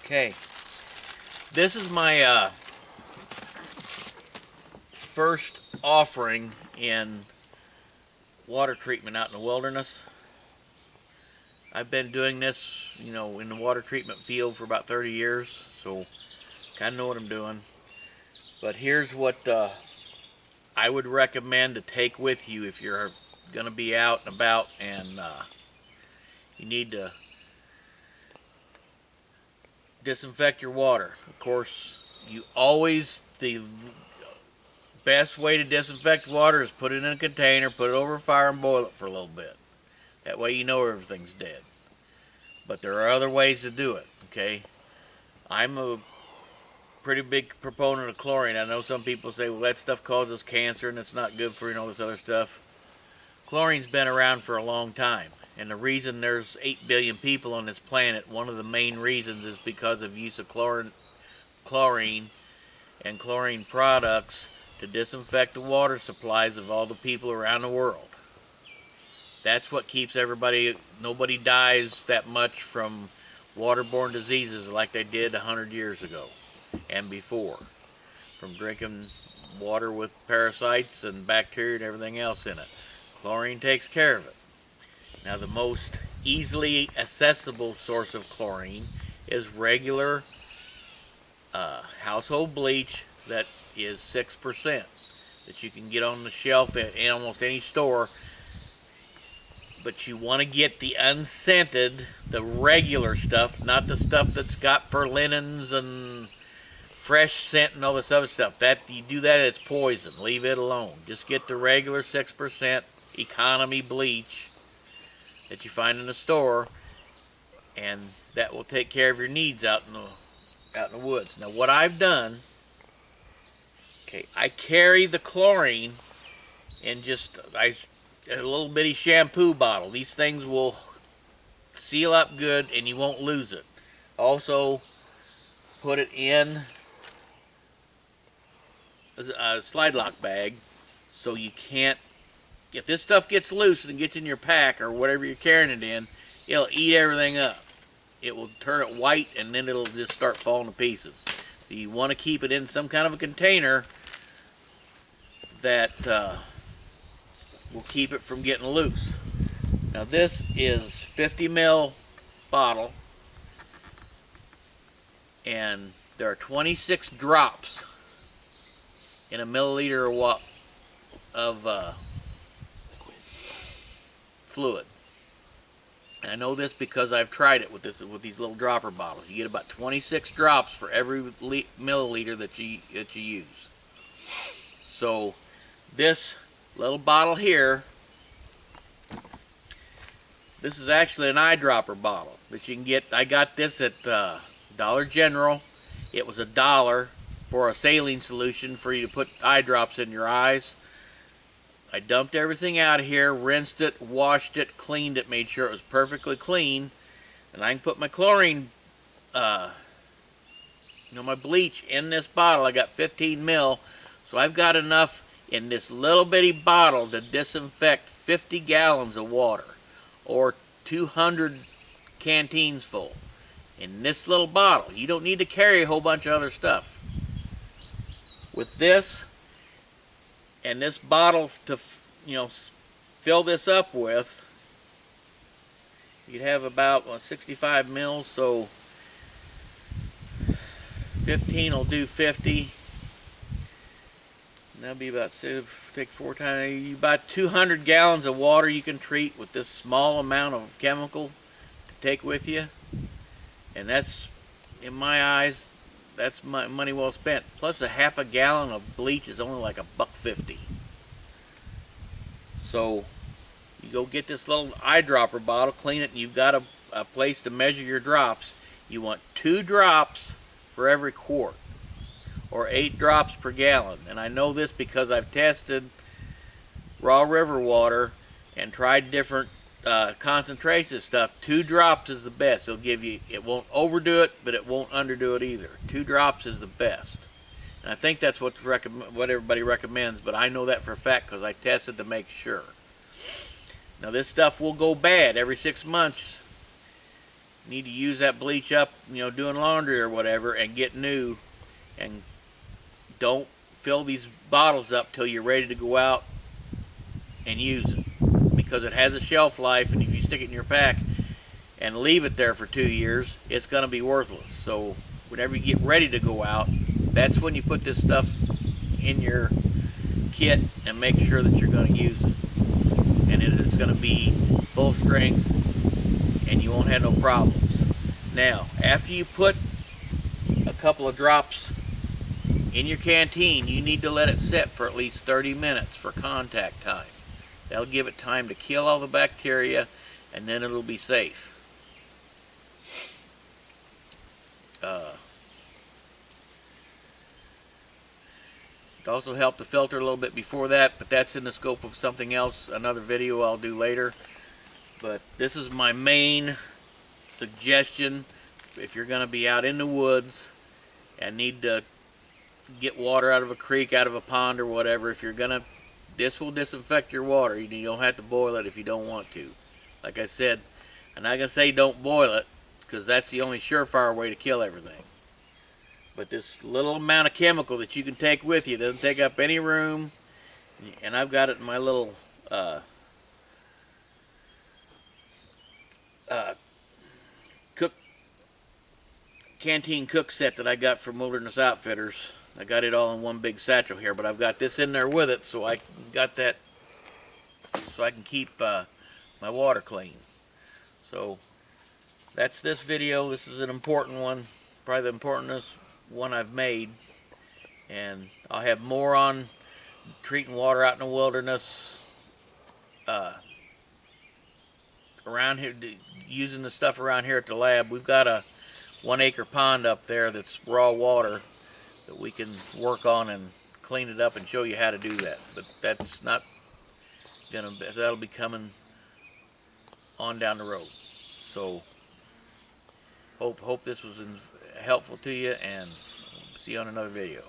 Okay, this is my first offering in water treatment out in the wilderness. I've been doing this, in the water treatment field for about 30 years, so kind of know what I'm doing. But here's what I would recommend to take with you if you're going to be out and about and you need to disinfect your water. Of course, the best way to disinfect water is put it in a container, put it over fire, and boil it for a little bit. That way you know everything's dead. But there are other ways to do it, okay? I'm a pretty big proponent of chlorine. I know some people say, well, that stuff causes cancer and it's not good for you and all this other stuff. Chlorine's been around for a long time. And the reason there's 8 billion people on this planet, one of the main reasons is because of use of chlorine and chlorine products to disinfect the water supplies of all the people around the world. That's what keeps nobody dies that much from waterborne diseases like they did 100 years ago and before, from drinking water with parasites and bacteria and everything else in it. Chlorine takes care of it. Now, the most easily accessible source of chlorine is regular household bleach that is 6% that you can get on the shelf in almost any store. But you want to get the unscented, the regular stuff, not the stuff that's got for linens and fresh scent and all this other stuff. You do that, it's poison. Leave it alone. Just get the regular 6% economy bleach that you find in the store, and that will take care of your needs out in the woods. Now, what I've done, I carry the chlorine in a little bitty shampoo bottle. These things will seal up good and you won't lose it. Also, put it in a slide lock bag so you can't, if this stuff gets loose and gets in your pack or whatever you're carrying it in, it'll eat everything up. It will turn it white and then it'll just start falling to pieces. So you want to keep it in some kind of a container that will keep it from getting loose. Now, this is 50 ml bottle, and there are 26 drops in a milliliter of fluid. And I know this because I've tried it with these little dropper bottles. You get about 26 drops for every milliliter that you use. So this little bottle here, this is actually an eyedropper bottle that you can get. I got this at Dollar General. It was $1 for a saline solution for you to put eye drops in your eyes. I dumped everything out of here, rinsed it, washed it, cleaned it, made sure it was perfectly clean, and I can put my chlorine, my bleach in this bottle. I got 15 mil, so I've got enough in this little bitty bottle to disinfect 50 gallons of water, or 200 canteens full. In this little bottle, you don't need to carry a whole bunch of other stuff. With this and this bottle to fill this up with, you'd have about 65 mils, so 15 will do 50. And that'll be about, take 4 times, about 200 gallons of water you can treat with this small amount of chemical to take with you. And that's, in my eyes, that's money well spent. Plus a half a gallon of bleach is only like $1.50. So you go get this little eyedropper bottle, clean it, and you've got a place to measure your drops. You want 2 drops for every quart, or 8 drops per gallon. And I know this because I've tested raw river water and tried different concentration stuff. 2 drops is the best. It'll give you, it won't overdo it, but it won't underdo it either. 2 drops is the best. And I think that's what everybody recommends, but I know that for a fact because I tested to make sure. Now, this stuff will go bad every 6 months. need to use that bleach up, doing laundry or whatever, and get new. And don't fill these bottles up till you're ready to go out and use it, because it has a shelf life, and if you stick it in your pack and leave it there for 2 years, it's going to be worthless. So whenever you get ready to go out, that's when you put this stuff in your kit and make sure that you're going to use it, and it is going to be full strength and you won't have no problems. Now, after you put a couple of drops in your canteen, you need to let it sit for at least 30 minutes for contact time. That'll give it time to kill all the bacteria, and then it'll be safe. It also helped to filter a little bit before that, but that's in the scope of something else, another video I'll do later. But this is my main suggestion if you're going to be out in the woods and need to get water out of a creek, out of a pond or whatever. If you're going to, this will disinfect your water. You don't have to boil it if you don't want to. Like I said, I'm not going to say don't boil it, because that's the only surefire way to kill everything. But this little amount of chemical that you can take with you doesn't take up any room, and I've got it in my little canteen cook set that I got from Wilderness Outfitters. I got it all in one big satchel here, but I've got this in there with it, so I got that so I can keep my water clean. So that's this video. This is an important one, probably the importantest one I've made, and I'll have more on treating water out in the wilderness, around here, using the stuff around here at the lab. We've got a 1 acre pond up there that's raw water that we can work on and clean it up and show you how to do that. But that's not gonna be, that'll be coming on down the road. So hope this was helpful to you, and see you on another video.